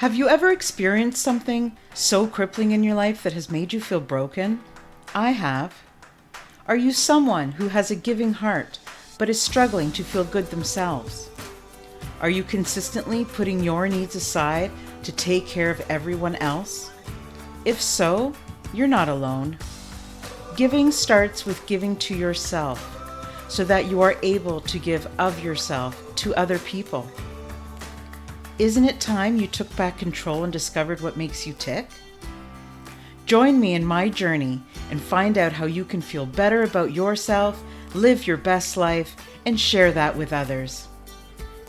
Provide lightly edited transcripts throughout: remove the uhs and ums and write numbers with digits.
Have you ever experienced something so crippling in your life that has made you feel broken? I have. Are you someone who has a giving heart but is struggling to feel good themselves? Are you consistently putting your needs aside to take care of everyone else? If so, you're not alone. Giving starts with giving to yourself so that you are able to give of yourself to other people. Isn't it time you took back control and discovered what makes you tick? Join me in my journey and find out how you can feel better about yourself, live your best life, and share that with others.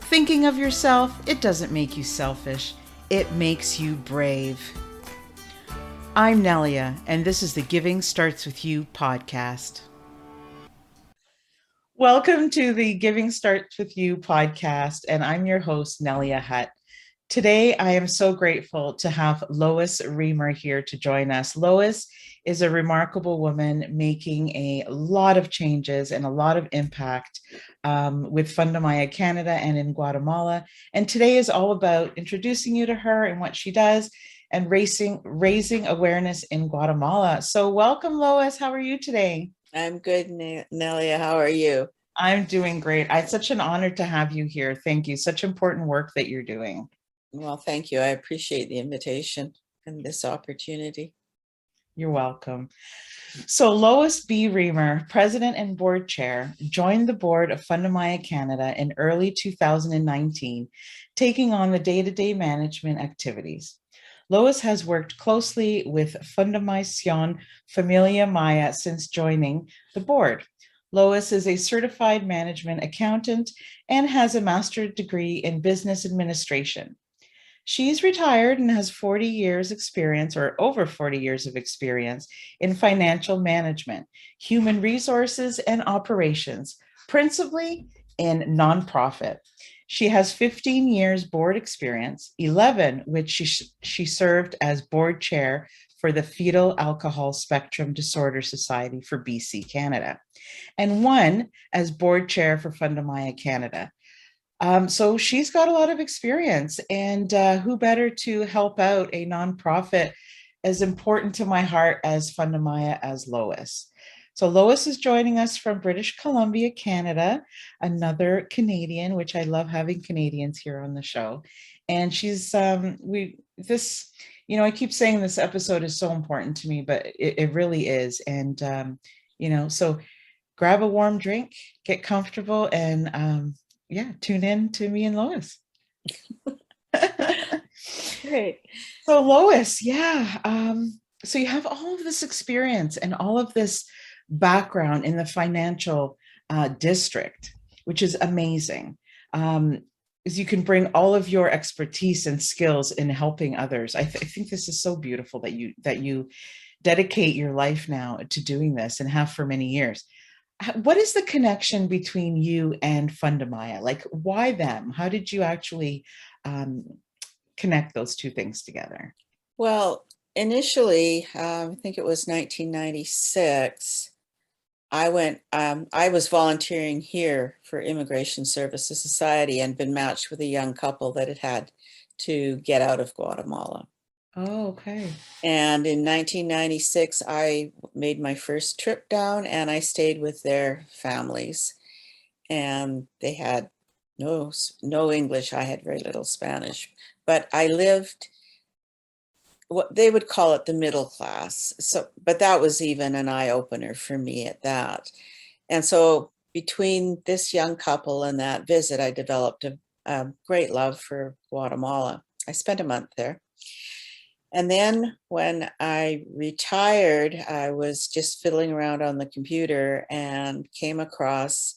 Thinking of yourself, it doesn't make you selfish, it makes you brave. I'm Nelia, and this is the Giving Starts With You podcast. Welcome to the Giving Starts With You podcast, and I'm your host, Nelia Hutt. Today, I am so grateful to have Lois Reimer here to join us. Lois is a remarkable woman making a lot of changes and a lot of impact with FundaMaya Canada and in Guatemala. And today is all about introducing you to her and what she does and raising awareness in Guatemala. So welcome, Lois. How are you today? I'm good, Nelia. How are you? I'm doing great. It's such an honor to have you here. Thank you. Such important work that you're doing. Well, thank you. I appreciate the invitation and this opportunity. You're welcome. So Lois B. Reimer, President and Board Chair, joined the board of FundaMaya Canada in early 2019, taking on the day-to-day management activities. Lois has worked closely with Fundación Familia Maya since joining the board. Lois is a certified management accountant and has a master's degree in business administration. She's retired and has 40 years experience or over 40 years of experience in financial management, human resources, and operations, principally in nonprofit. She has 15 years board experience, 11 which she served as board chair for the Fetal Alcohol Spectrum Disorder Society for BC, Canada, and one as board chair for FundaMaya Canada. So she's got a lot of experience, and who better to help out a nonprofit as important to my heart as FundaMaya as Lois. So Lois is joining us from British Columbia, Canada, another Canadian, which I love having Canadians here on the show. And she's I keep saying this episode is so important to me, but it really is. And so grab a warm drink, get comfortable, and tune in to me and Lois. Great. So Lois, so you have all of this experience and all of this background in the financial district, which is amazing. Is you can bring all of your expertise and skills in helping others. I think this is so beautiful that you dedicate your life now to doing this and have for many years. What is the connection between you and FundaMaya? Like, why them? How did you actually connect those two things together? Well, initially, I think it was 1996. I was volunteering here for Immigration Services Society and been matched with a young couple that had to get out of Guatemala. Oh, okay. And in 1996, I made my first trip down and I stayed with their families. And they had no English. I had very little Spanish, but I lived what they would call it the middle class. So, but that was even an eye opener for me at that. And so between this young couple and that visit, I developed a great love for Guatemala. I spent a month there. And then when I retired, I was just fiddling around on the computer and came across,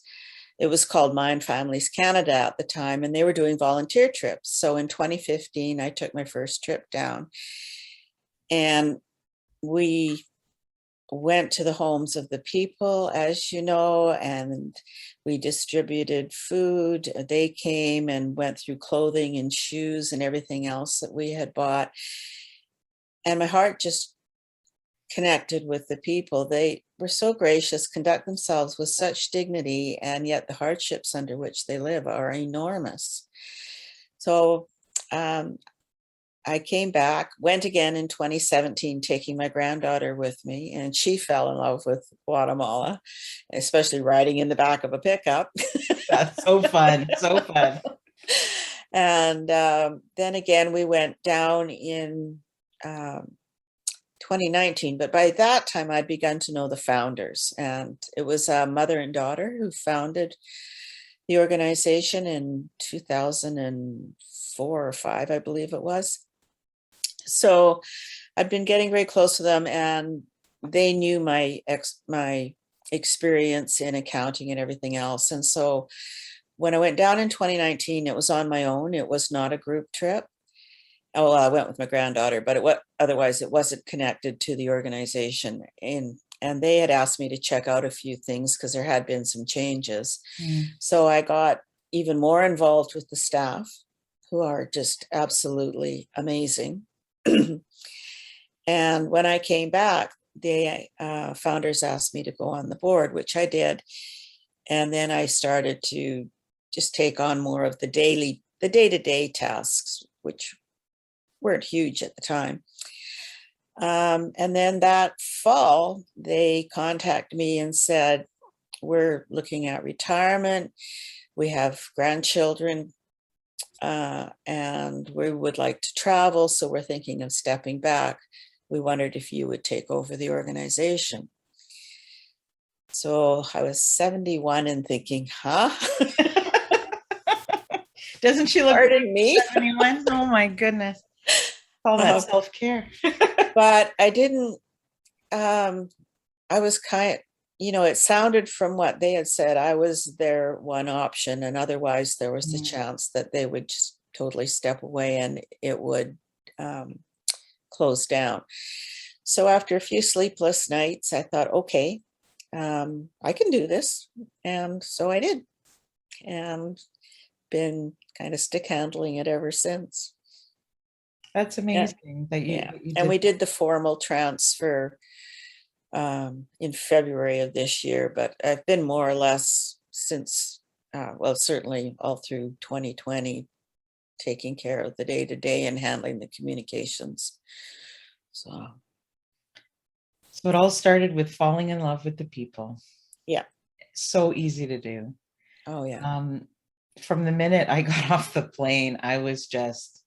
it was called Mind Families Canada at the time, and they were doing volunteer trips. So in 2015, I took my first trip down and we went to the homes of the people, as you know, and we distributed food. They came and went through clothing and shoes and everything else that we had bought. And my heart just connected with the people. They were so gracious, conduct themselves with such dignity, and yet the hardships under which they live are enormous. So I came back, went again in 2017, taking my granddaughter with me, and she fell in love with Guatemala, especially riding in the back of a pickup. That's so fun. So fun. And then again, we went down in 2019, but by that time I'd begun to know the founders, and it was a mother and daughter who founded the organization in 2004 or 5, I believe it was. So I've been getting very close to them, and they knew my experience in accounting and everything else. And so when I went down in 2019, it was on my own. It was not a group trip. Oh, I went with my granddaughter, but otherwise it wasn't connected to the organization. And they had asked me to check out a few things because there had been some changes. So I got even more involved with the staff, who are just absolutely amazing. And when I came back, the founders asked me to go on the board, which I did. And then I started to just take on more of the day-to-day tasks, which weren't huge at the time. And then that fall, they contacted me and said, we're looking at retirement. We have grandchildren, and we would like to travel. So we're thinking of stepping back. We wondered if you would take over the organization. So I was 71 and thinking, huh? Doesn't she look Pardon me? 71? Oh my goodness. All that self-care. But I didn't, I was it sounded from what they had said, I was their one option, and otherwise there was the chance that they would just totally step away and it would close down. So after a few sleepless nights, I thought, okay, I can do this. And so I did, and been kind of stick handling it ever since. That's amazing that you and we did the formal transfer in February of this year, but I've been more or less since, certainly all through 2020, taking care of the day-to-day and handling the communications. So it all started with falling in love with the people. Yeah. So easy to do. Oh yeah. From the minute I got off the plane, I was just,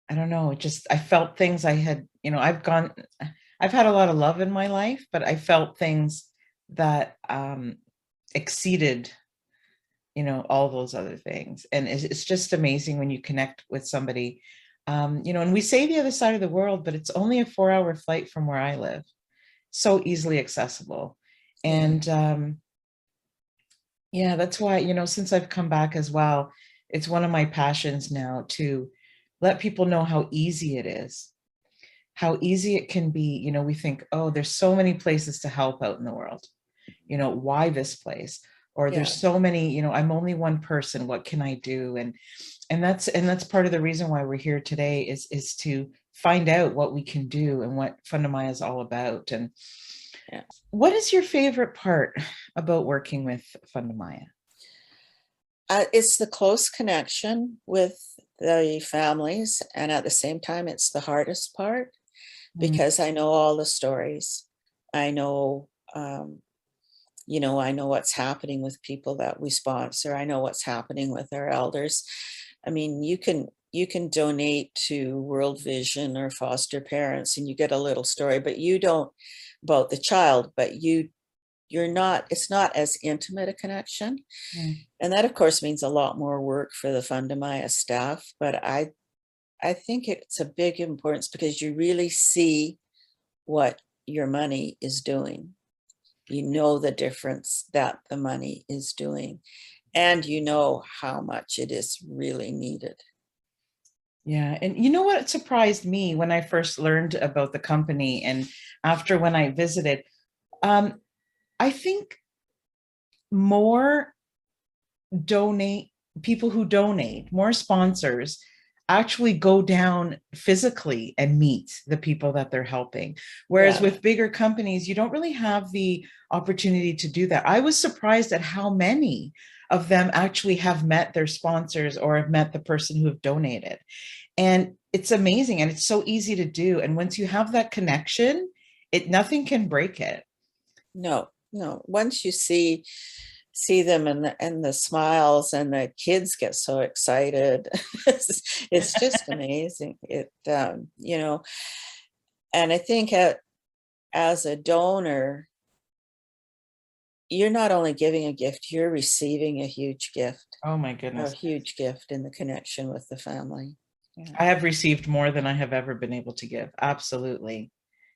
I don't know, I felt things I had, I've had a lot of love in my life, but I felt things that exceeded, all those other things. And it's just amazing when you connect with somebody, and we say the other side of the world, but it's only a 4-hour flight from where I live. So easily accessible. And that's why, since I've come back as well, it's one of my passions now to let people know how easy it is, how easy it can be. We think, oh, there's so many places to help out in the world. Why this place? Or there's so many, I'm only one person, what can I do? And that's part of the reason why we're here today is to find out what we can do and what FundaMaya is all about. And what is your favorite part about working with FundaMaya? It's the close connection with the families, and at the same time, it's the hardest part because I know all the stories. I know, I know what's happening with people that we sponsor. I know what's happening with our elders. I mean, you can donate to World Vision or foster parents and you get a little story, but you don't about the child, but it's not as intimate a connection. And that of course means a lot more work for the FundaMaya staff, but I think it's a big importance because you really see what your money is doing. You know the difference that the money is doing, and you know how much it is really needed. Yeah. And you know what surprised me when I first learned about the company and after when I visited, I think more people who donate, more sponsors actually go down physically and meet the people that they're helping. Whereas with bigger companies, you don't really have the opportunity to do that. I was surprised at how many of them actually have met their sponsors or have met the person who have donated. And it's amazing and it's so easy to do. And once you have that connection, nothing can break it. No, no. Once you see them and the smiles, and the kids get so excited. It's just amazing. You know, and I think as a donor, you're not only giving a gift, you're receiving a huge gift. Oh my A goodness. huge gift in the connection with the family. Yeah. I have received more than I have ever been able to give. Absolutely.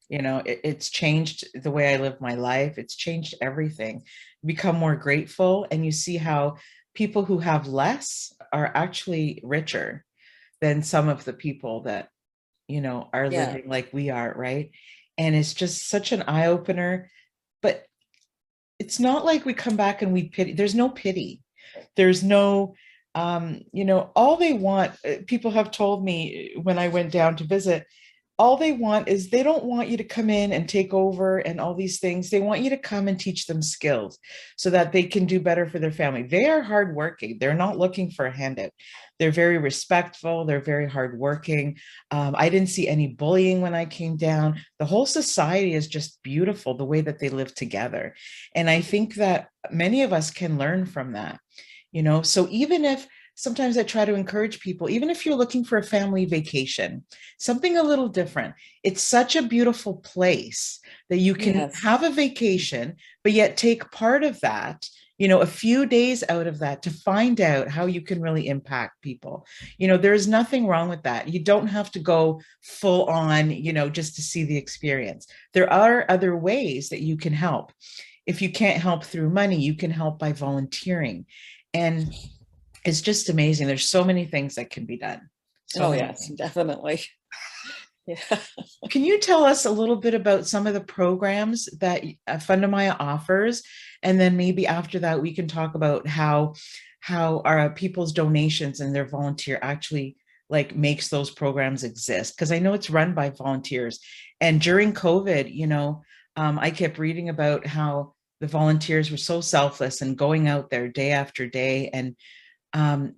You know, it's changed the way I live my life. It's changed everything. Become more grateful, and you see how people who have less are actually richer than some of the people that, you know, are Yeah. living like we are, right? And it's just such an eye opener. But it's not like we come back and we pity. There's no pity. There's no, you know, all they want, people have told me when I went down to visit, all they want is they don't want you to come in and take over and all these things. They want you to come and teach them skills so that they can do better for their family. They are hardworking. They're not looking for a handout. They're very respectful. They're very hardworking. I didn't see any bullying when I came down. The whole society is just beautiful, the way that they live together. And I think that many of us can learn from that, you know. So even if sometimes I try to encourage people, even if you're looking for a family vacation, something a little different, it's such a beautiful place that you can Yes. have a vacation, but yet take part of that, you know, a few days out of that to find out how you can really impact people. You know, there's nothing wrong with that. You don't have to go full on, you know, just to see the experience. There are other ways that you can help. If you can't help through money, you can help by volunteering. And it's just amazing. There's so many things that can be done. So Oh, many yes, things. definitely. Yeah. Can you tell us a little bit about some of the programs that FundaMaya offers? And then maybe after that, we can talk about how our people's donations and their volunteer actually like makes those programs exist. Because I know it's run by volunteers. And during COVID, you know, I kept reading about how the volunteers were so selfless and going out there day after day and um,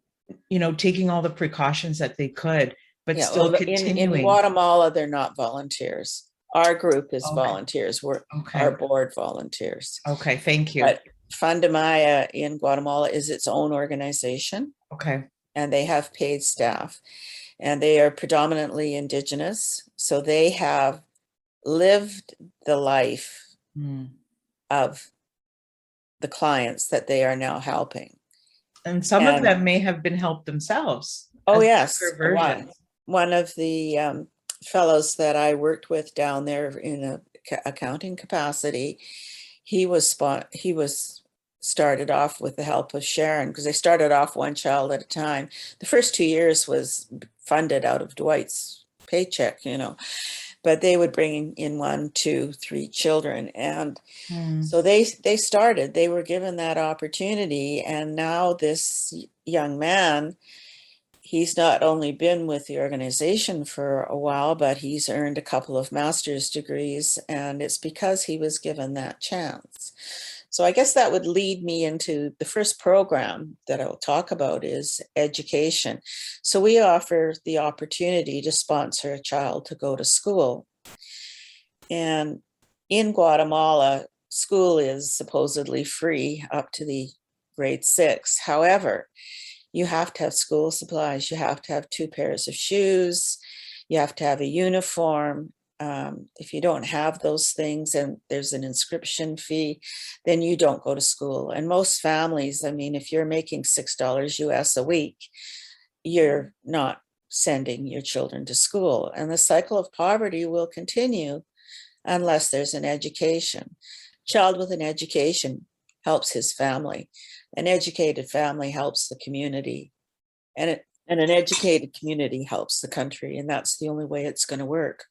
you know, taking all the precautions that they could, but Yeah. still Well, in continuing. Guatemala, they're not volunteers. Our group is Okay. volunteers. We're Okay. our board volunteers. Okay. Thank you. But FundaMaya in Guatemala is its own organization, Okay. and they have paid staff, and they are predominantly indigenous. So they have lived the life Mm. of the clients that they are now helping. And some of And them may have been helped themselves oh, as yes, younger versions. one of the fellows that I worked with down there in a accounting capacity, he was started off with the help of Sharon, because they started off one child at a time. The first 2 years was funded out of Dwight's paycheck, you know, but they would bring in 1, 2, 3 children, and Mm. so they were given that opportunity. And now this young man, he's not only been with the organization for a while, but he's earned a couple of master's degrees, and it's because he was given that chance. So I guess that would lead me into the first program that I'll talk about is education. So we offer the opportunity to sponsor a child to go to school. And in Guatemala, school is supposedly free up to the grade 6. However, you have to have school supplies. You have to have 2 pairs of shoes. You have to have a uniform. If you don't have those things and there's an inscription fee, then you don't go to school. And most families, I mean, if you're making $6 US a week, you're not sending your children to school. And the cycle of poverty will continue unless there's an education. Child with an education helps his family. An educated family helps the community, and an educated community helps the country, and that's the only way it's going to work.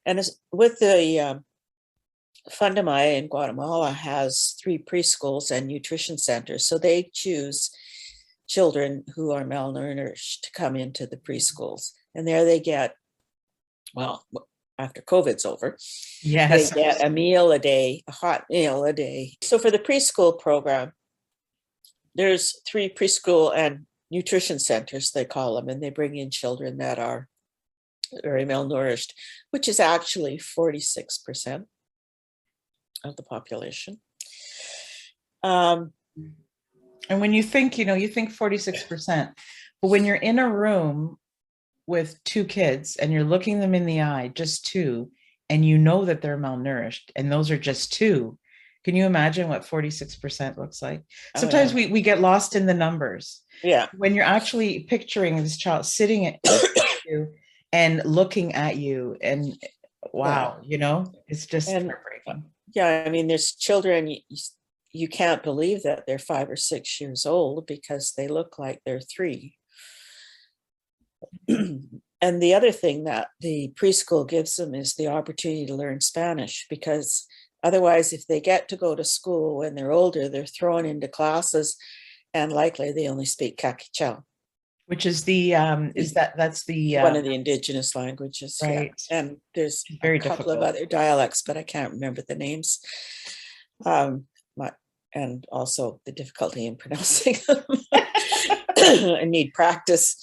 And with the FundaMaya in Guatemala has 3 preschools and nutrition centers, so they choose children who are malnourished to come into the preschools, and there they get, well, after COVID's over, Yes. they get a meal a day, a hot meal a day. So for the preschool program, there's 3 preschool and nutrition centers, they call them, and they bring in children and nutrition centers, they call them, and they bring in children that are very malnourished, which is actually 46% of the population. And when you think, you think 46%, but when you're in a room with 2 kids and you're looking them in the eye, just 2, and you know that they're malnourished, and those are just 2, can you imagine what 46% looks like? Sometimes we get lost in the numbers. Yeah. When you're actually picturing this child sitting at you and looking at you, and wow, it's just heartbreaking. Yeah, I mean, there's children, you can't believe that they're 5 or 6 years old because they look like they're 3. And the other thing that the preschool gives them is the opportunity to learn Spanish, because otherwise, if they get to go to school when they're older, they're thrown into classes and likely they only speak Caquichao. Which is that's the one of the indigenous languages, right? Yeah. And there's very a couple difficult. of other dialects, but I can't remember the names. And also the difficulty in pronouncing them. I need practice.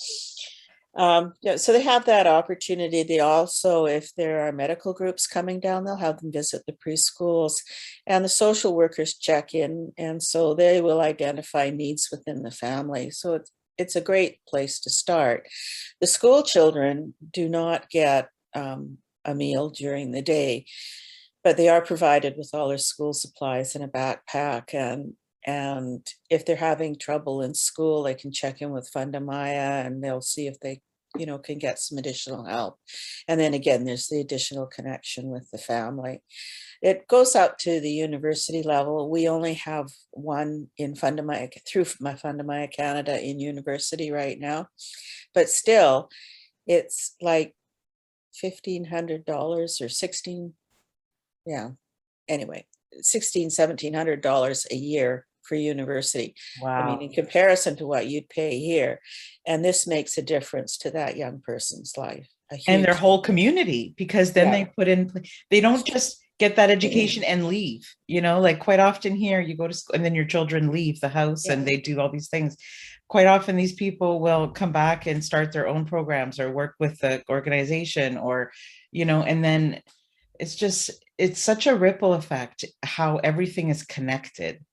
Yeah, so they have that opportunity. They also, if there are medical groups coming down, they'll have them visit the preschools, and the social workers check in, and so they will identify needs within the family. So it's a great place to start. The school children do not get a meal during the day, but they are provided with all their school supplies in a backpack. And if they're having trouble in school, they can check in with FundaMaya and they'll see if they, can get some additional help. And then again, there's the additional connection with the family. It goes up to the university level. We only have one in FundaMaya, through my FundaMaya Canada in university right now, but still it's like $1,500 or 16, yeah, anyway, $1,700 a year for university. Wow. I mean, in comparison to what you'd pay here, and this makes a difference to that young person's life. And their whole community, because then they don't just get that education and leave, like quite often here you go to school and then your children leave the house and they do all these things. Quite often these people will come back and start their own programs or work with the organization or, and then it's such a ripple effect how everything is connected.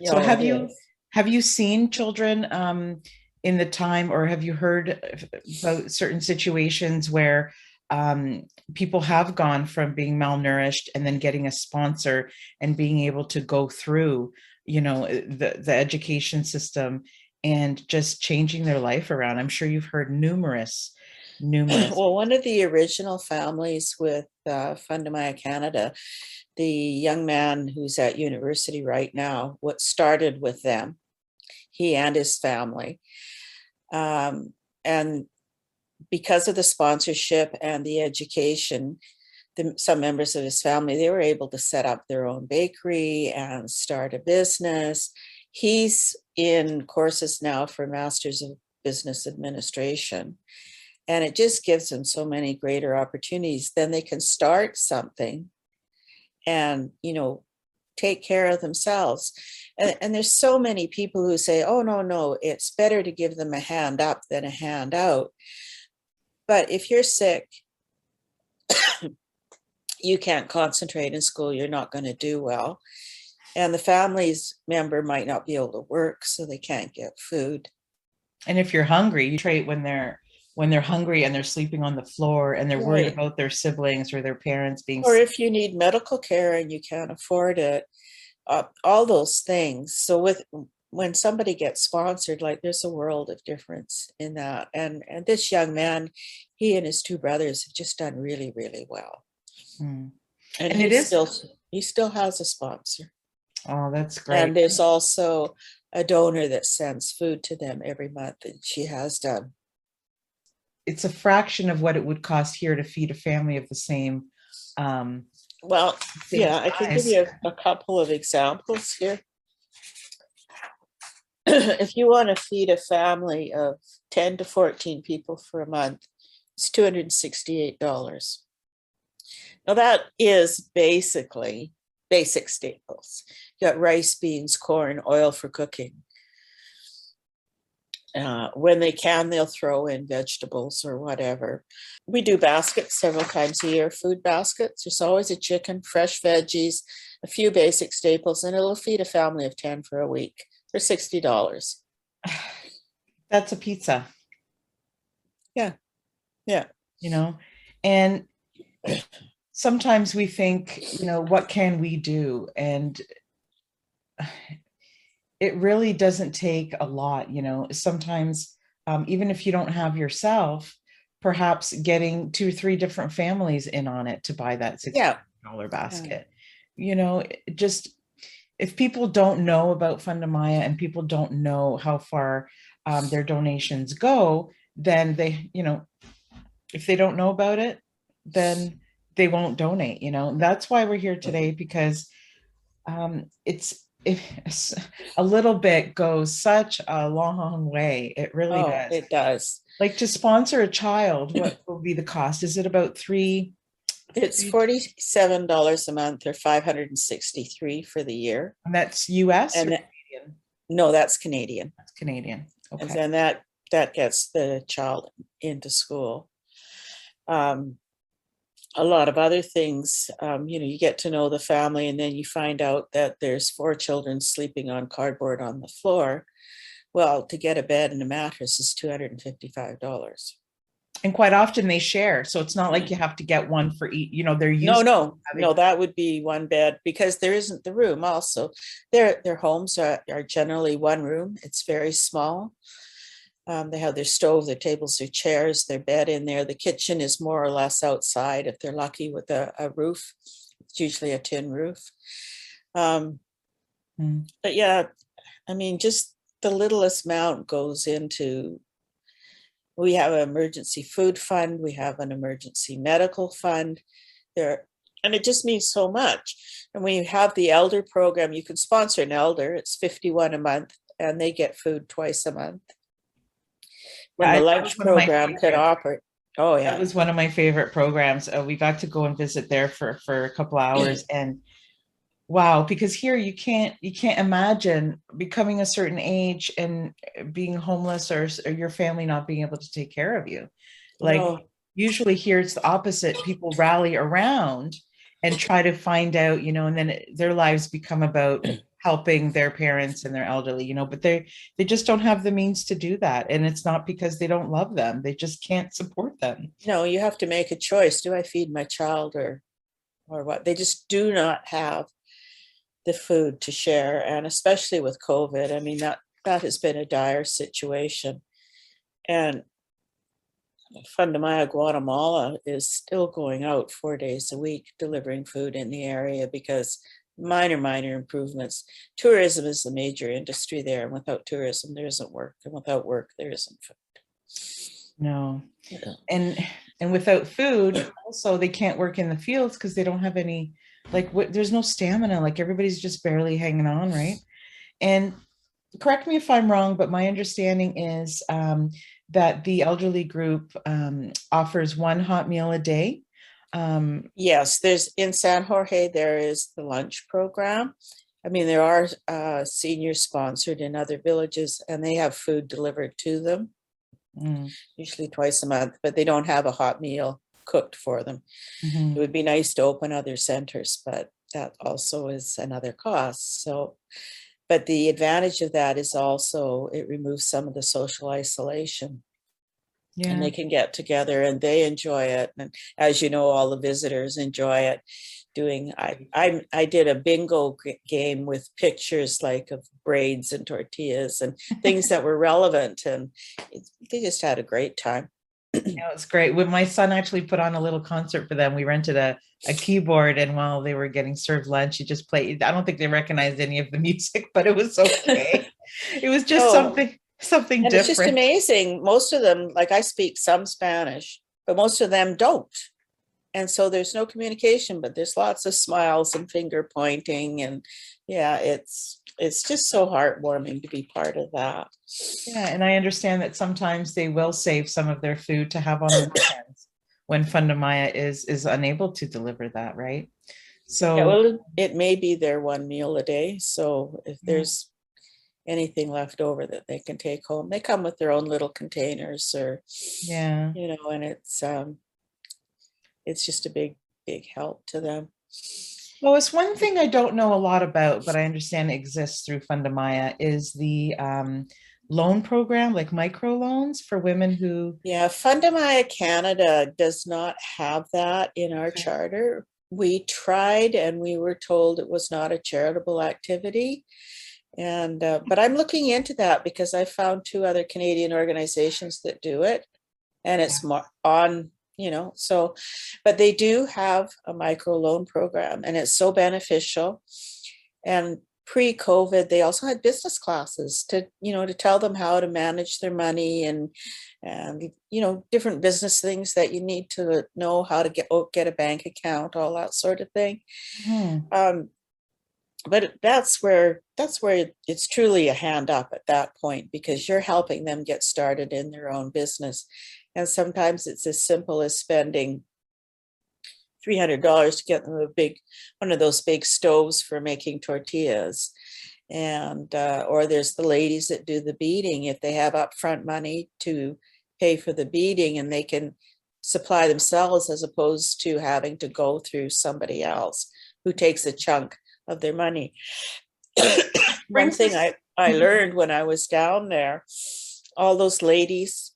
So have you seen children in the time, or have you heard about certain situations where people have gone from being malnourished and then getting a sponsor and being able to go through, the education system and just changing their life around? I'm sure you've heard numerous. Well, one of the original families with FundaMaya Canada, the young man who's at university right now, what started with them, he and his family. And because of the sponsorship and the education, some members of his family, they were able to set up their own bakery and start a business. He's in courses now for Masters of Business Administration. And it just gives them so many greater opportunities. Then they can start something and, take care of themselves. And there's so many people who say, oh, no, it's better to give them a hand up than a hand out. But if you're sick, you can't concentrate in school, you're not going to do well. And the family's member might not be able to work, so they can't get food. And if you're hungry, you trade when they're hungry and they're sleeping on the floor and they're worried about their siblings or their parents being or sick. If you need medical care and you can't afford it, all those things. So when somebody gets sponsored, like there's a world of difference in that. And this young man, he and his 2 brothers have just done really, really well. And he still has a sponsor. Oh, that's great. And there's also a donor that sends food to them every month, and she has done. It's a fraction of what it would cost here to feed a family of the same. I can give you a couple of examples here. If you want to feed a family of 10 to 14 people for a month, it's $268. Now that is basically basic staples. You got rice, beans, corn, oil for cooking. When they can, they'll throw in vegetables or whatever. We do baskets several times a year, food baskets. There's always a chicken, fresh veggies, a few basic staples, and it'll feed a family of 10 for a week for $60. That's a pizza. Yeah. Yeah. And sometimes we think, what can we do? And it really doesn't take a lot, sometimes even if you don't have yourself, perhaps getting 2 or 3 different families in on it to buy that $60 basket. Just if people don't know about FundaMaya and people don't know how far their donations go, then if they don't know about it, then they won't donate. That's why we're here today, because it's a little bit goes such a long way. It really does. It does. Like, to sponsor a child, what will be the cost? Is it about three? It's $47 a month, or $563 for the year. And that's US or Canadian? No, that's Canadian. That's Canadian. Okay. And then that gets the child into school. A lot of other things, you get to know the family, and then you find out that there's 4 children sleeping on cardboard on the floor. Well, to get a bed and a mattress is $255. And quite often they share. So it's not like you have to get one for each, they're used. No, that would be one bed, because there isn't the room also. Their homes are generally one room. It's very small. They have their stove, their tables, their chairs, their bed in there. The kitchen is more or less outside if they're lucky with a roof. It's usually a tin roof. But yeah, just the littlest amount goes into, we have an emergency food fund, we have an emergency medical fund there, and it just means so much. And when you have the elder program, you can sponsor an elder. It's $51 a month, and they get food twice a month. When the lunch program could operate. Oh yeah, that was one of my favorite programs. We got to go and visit there for a couple hours, and wow, because here you can't imagine becoming a certain age and being homeless, or your family not being able to take care of you. Like, usually here it's the opposite. People rally around and try to find out, and then their lives become about helping their parents and their elderly, but they just don't have the means to do that. And it's not because they don't love them. They just can't support them. No, you have to make a choice. Do I feed my child or what? They just do not have the food to share. And especially with COVID, that has been a dire situation. And FundaMaya Guatemala is still going out 4 days a week delivering food in the area, because minor improvements. Tourism is the major industry there, and without tourism there isn't work, and without work there isn't food. No. Yeah. And without food also, they can't work in the fields because they don't have any, there's no stamina. Like, everybody's just barely hanging on, right? And correct me if I'm wrong, but my understanding is that the elderly group offers 1 hot meal a day. Yes, there's in San Jorge, there is the lunch program. There are seniors sponsored in other villages, and they have food delivered to them, usually twice a month, but they don't have a hot meal cooked for them. It would be nice to open other centers, but that also is another cost. So, but the advantage of that is also it removes some of the social isolation. Yeah. And they can get together and they enjoy it. And as you know, all the visitors enjoy it. I did a bingo game with pictures of braids and tortillas and things that were relevant, and they just had a great time. Yeah, it was great. When my son actually put on a little concert for them, we rented a keyboard, and while they were getting served lunch, he just played. I don't think they recognized any of the music, but it was okay. It was just something and different. It's just amazing. Most of them, I speak some Spanish, but most of them don't. And so there's no communication, but there's lots of smiles and finger pointing. And yeah, it's just so heartwarming to be part of that. Yeah, and I understand that sometimes they will save some of their food to have on the weekends when FundaMaya is unable to deliver that, right? So yeah, well, it may be their 1 meal a day. So if there's anything left over that they can take home. They come with their own little containers, or Yeah. and it's just a big help to them. Lois, one thing I don't know a lot about, but I understand exists through FundaMaya is the loan program, like microloans for women who. Yeah, FundaMaya Canada does not have that in our Okay. charter. We tried and we were told it was not a charitable activity. And but I'm looking into that because I found 2 other Canadian organizations that do it, and Yeah. it's more on, so, but they do have a microloan program, and it's so beneficial. And pre-COVID, they also had business classes to tell them how to manage their money, and different business things that you need to know, how to get a bank account, all that sort of thing. Mhm. But that's where it's truly a hand up at that point, because you're helping them get started in their own business. And sometimes it's as simple as spending $300 to get them one of those big stoves for making tortillas. And or there's the ladies that do the beading. If they have upfront money to pay for the beading, and they can supply themselves as opposed to having to go through somebody else who takes a chunk of their money. One Brings thing us. I learned when I was down there, all those ladies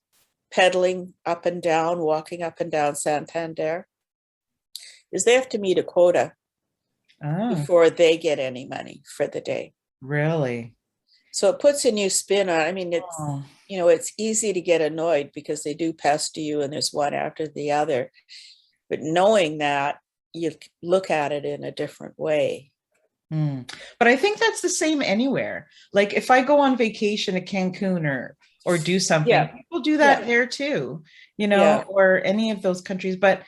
pedaling up and down, walking up and down Santander, is they have to meet a quota Oh, before they get any money for the day. really? So it puts a new spin on. I mean, Oh. it's easy to get annoyed because they do pester you, and there's one after the other. But knowing that, you look at it in a different way. But I think that's the same anywhere. Like if I go on vacation to Cancun or do something, Yeah, people do that yeah, there too, yeah, or any of those countries. But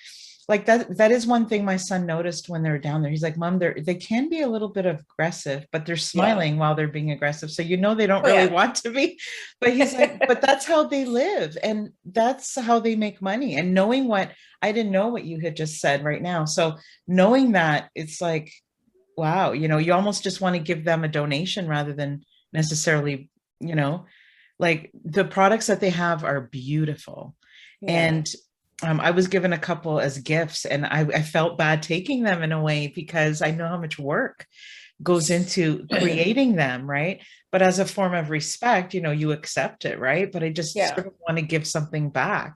like that is one thing my son noticed when they were down there. He's like, Mom, they can be a little bit aggressive, but they're yeah. smiling while they're being aggressive. So they don't Oh really yeah. want to be. But he's like, but that's how they live and that's how they make money. And knowing what I didn't know what you had just said right now. So knowing that, it's like, wow, you almost just want to give them a donation rather than necessarily, you know, like the products that they have are beautiful. Yeah. And I was given a couple as gifts, and I felt bad taking them in a way because I know how much work goes into creating them, right? But as a form of respect, you accept it, right? But I just Yeah. sort of want to give something back.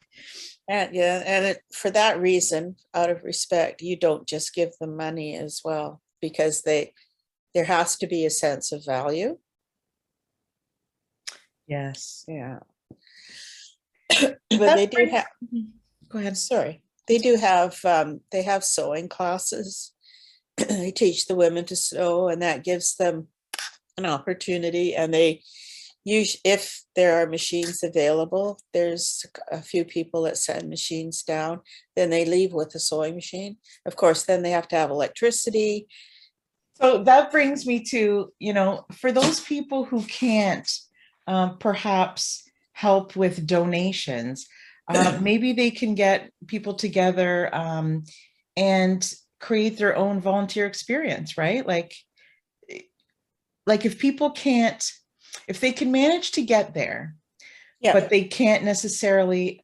And for that reason, out of respect, you don't just give them money as well, because there has to be a sense of value. Yes. Yeah. But they That do brings, have, go ahead. sorry, they have sewing classes. They teach the women to sew, and that gives them an opportunity. And they use, if there are machines available, there's a few people that send machines down, then they leave with a sewing machine. Of course, then they have to have electricity. So that brings me to, for those people who can't perhaps help with donations, maybe they can get people together and create their own volunteer experience, right? Like if people can't, if they can manage to get there, Yeah. but they can't necessarily,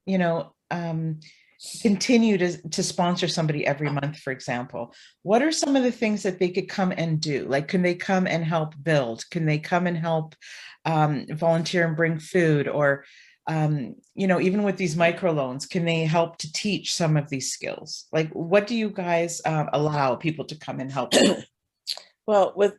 you know, um, continue to sponsor somebody every month, for example, what are some of the things that they could come and do? Like, can they come and help build? Can they come and help volunteer and bring food? Or, even with these microloans, can they help to teach some of these skills? Like, what do you guys allow people to come and help with? Well, with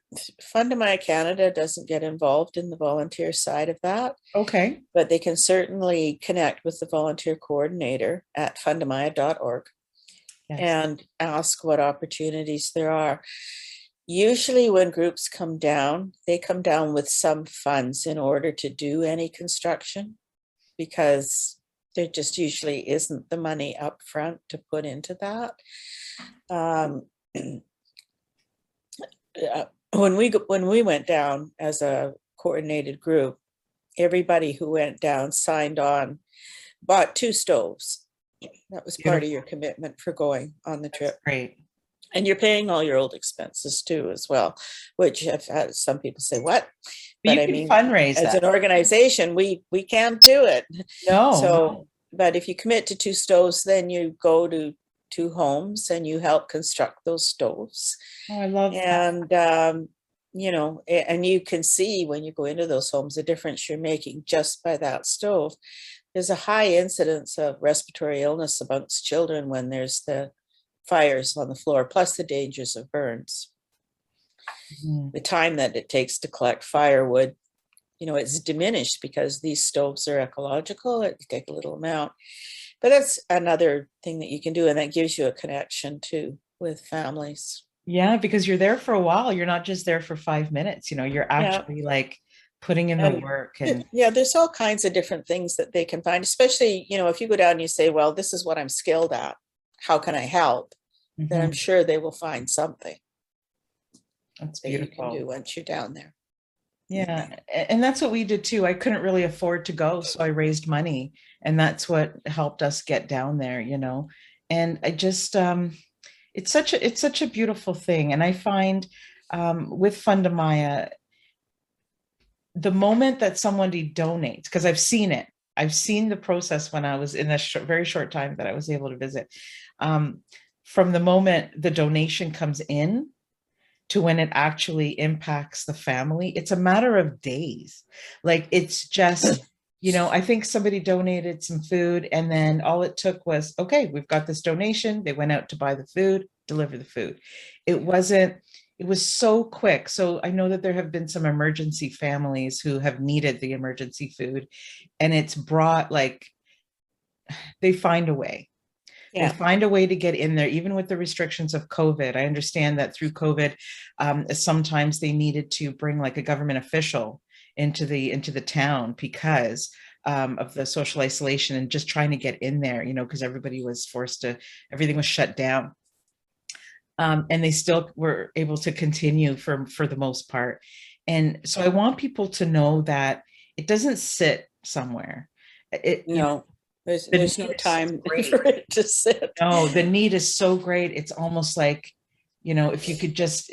FundaMaya Canada doesn't get involved in the volunteer side of that, Okay. but they can certainly connect with the volunteer coordinator at fundamaya.org Yes. and ask what opportunities there are. Usually when groups come down, they come down with some funds in order to do any construction, because there just usually isn't the money up front to put into that. Um, when we went down as a coordinated group, everybody who went down signed on, bought 2 stoves. That was part of Beautiful. your commitment for going on the That's trip. great. And you're paying all your old expenses too, as well, which I've had some people say, what? But but you I can mean, fundraise as that. an organization, we can't do it. No, So, no. but if you commit to 2 stoves, then you go to 2 homes and you help construct those stoves. Oh, I love that. And, and you can see when you go into those homes, the difference you're making just by that stove. There's a high incidence of respiratory illness amongst children when there's the fires on the floor, plus the dangers of burns. Mhm. The time that it takes to collect firewood, it's diminished because these stoves are ecological. It take a little amount, but that's another thing that you can do, and that gives you a connection too with families. Yeah, because you're there for a while. You're not just there for 5 minutes, you're Yeah, actually like putting in the and work and yeah, there's all kinds of different things that they can find, especially, if you go down and you say, well, this is what I'm skilled at, how can I help? Then I'm Mhm. sure they will find something That's that you can beautiful. do once you're down there. Yeah, and that's what we did too. I couldn't really afford to go, so I raised money, and that's what helped us get down there. And I just it's such a beautiful thing. And I find with FundaMaya, the moment that somebody donates, because I've seen the process when I was in a very short time that I was able to visit. Um, from the moment the donation comes in to when it actually impacts the family, it's a matter of days. Like it's just, I think somebody donated some food and then all it took was, okay, we've got this donation. They went out to buy the food, deliver the food. It wasn't, it was so quick. So I know that there have been some emergency families who have needed the emergency food, and it's brought like they find a way. They Yeah. find a way to get in there, even with the restrictions of COVID. I understand that through COVID, sometimes they needed to bring like a government official into the town because of the social isolation and just trying to get in there, because everybody was forced to, everything was shut down. And they still were able to continue for the most part. And so I want people to know that it doesn't sit somewhere. It, No, the there's no need is so time great. for it to sit. No, the need is so great. It's almost like, if you could just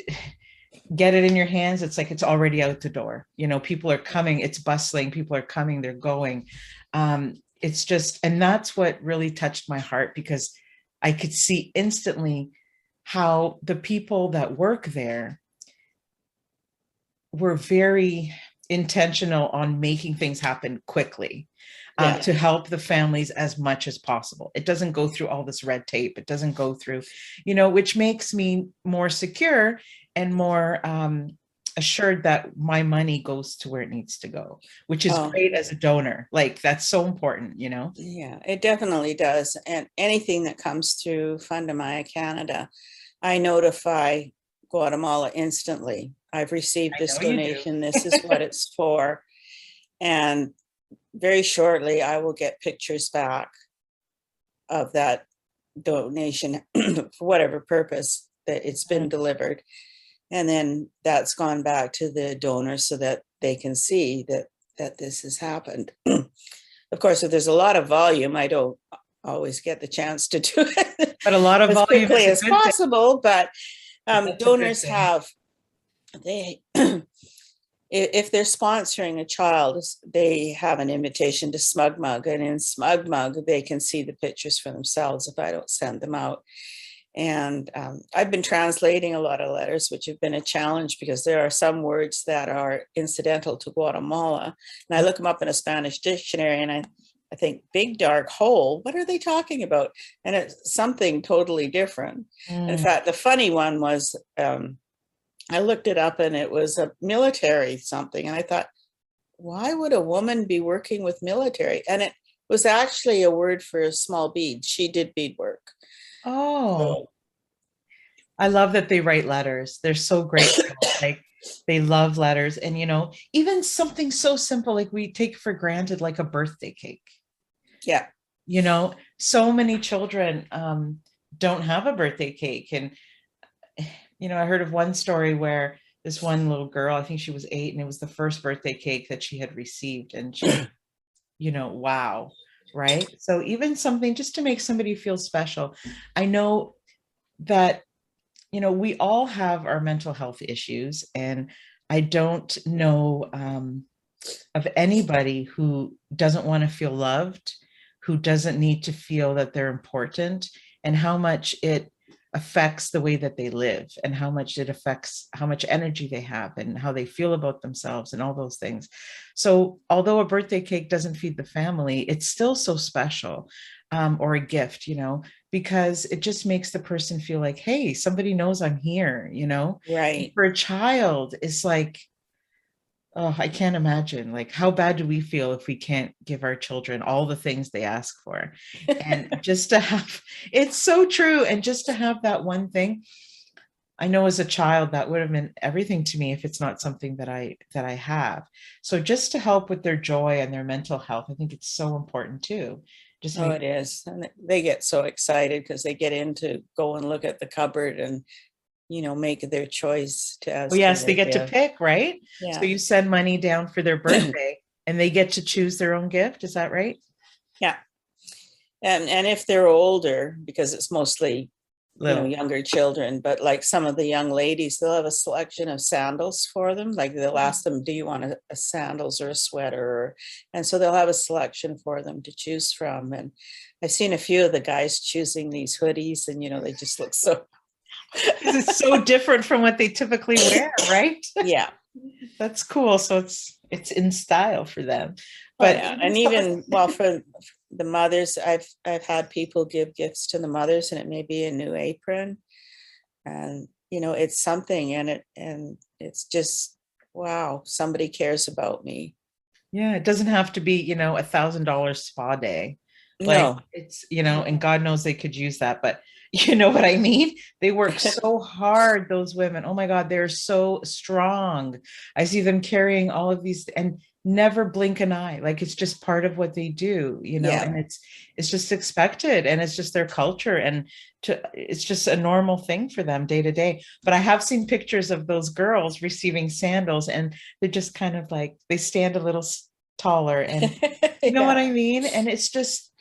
get it in your hands, it's like it's already out the door. People are coming, it's bustling, people are coming, they're going. It's just, and that's what really touched my heart because I could see instantly how the people that work there were very intentional on making things happen quickly, Yeah. to help the families as much as possible. It doesn't go through all this red tape. It doesn't go through, which makes me more secure and more assured that my money goes to where it needs to go, which is Oh, great as a donor. Like that's so important. yeah, it definitely does. And anything that comes through FundaMaya Canada, I notify Guatemala instantly. I've received I this know you do. donation. This is what it's for. And very shortly, I will get pictures back of that donation for whatever purpose that it's been delivered. And then that's gone back to the donor so that they can see that this has happened. Of course, if there's a lot of volume, I don't always get the chance to do it But a lot of as volume quickly is a as good thing. possible. But That's a good donors thing. have, they, if they're sponsoring a child, they have an invitation to SmugMug, and in SmugMug, they can see the pictures for themselves if I don't send them out. And I've been translating a lot of letters, which have been a challenge because there are some words that are incidental to Guatemala. And I look them up in a Spanish dictionary and I think big dark hole, what are they talking about? And it's something totally different. In Mm. fact, the funny one was I looked it up and it was a military something. And I thought, why would a woman be working with military? And it was actually a word for a small bead. She did beadwork. Oh, So I love that they write letters. They're so grateful. Like they love letters. And, even something so simple like we take for granted, like a birthday cake. yeah. So many children don't have a birthday cake. And, I heard of one story where this one little girl, I think she was 8, and it was the first birthday cake that she had received. And she, wow. Right. So even something just to make somebody feel special. I know that we all have our mental health issues, and I don't know of anybody who doesn't want to feel loved, who doesn't need to feel that they're important, and how much it affects the way that they live, and how much it affects how much energy they have and how they feel about themselves and all those things. So although a birthday cake doesn't feed the family, it's still so special, or a gift, because it just makes the person feel like, hey, somebody knows I'm here. And Right. for a child, it's like, oh, I can't imagine. Like, how bad do we feel if we can't give our children all the things they ask for? And just to have, it's so true. And just to have that one thing, I know as a child that would have meant everything to me if it's not something that I have. So just to help with their joy and their mental health, I think it's so important too. Just Oh, make it is. And they get so excited because they get in to go and look at the cupboard and, make their choice Oh, as to yes, they their get to gift. pick, right? So Yeah. you send money down for their birthday and they get to choose their own gift. Is that right? Yeah. And if they're older, because it's mostly, Little. younger children, but like some of the young ladies, they'll have a selection of sandals for them. Like they'll ask them, do you want a sandals or a sweater? And so they'll have a selection for them to choose from. And I've seen a few of the guys choosing these hoodies and, they just look so, Because it's so different from what they typically wear, right? yeah. That's cool. So it's in style for them. Oh But yeah. even And some of even, well, for the mothers, I've had people give gifts to the mothers, and it may be a new apron, and it's something, and it's just, wow, somebody cares about me. yeah, it doesn't have to be, $1,000 spa day. Like No. it's, and God knows they could use that, but you know what I mean? They work so hard, those women. Oh my God, they're so strong. I see them carrying all of these and never blink an eye. Like it's just part of what they do, Yeah. and it's just expected and it's just their culture and it's just a normal thing for them day to day. But I have seen pictures of those girls receiving sandals and they're just kind of like they stand a little taller and you know what Yeah. I mean? And it's just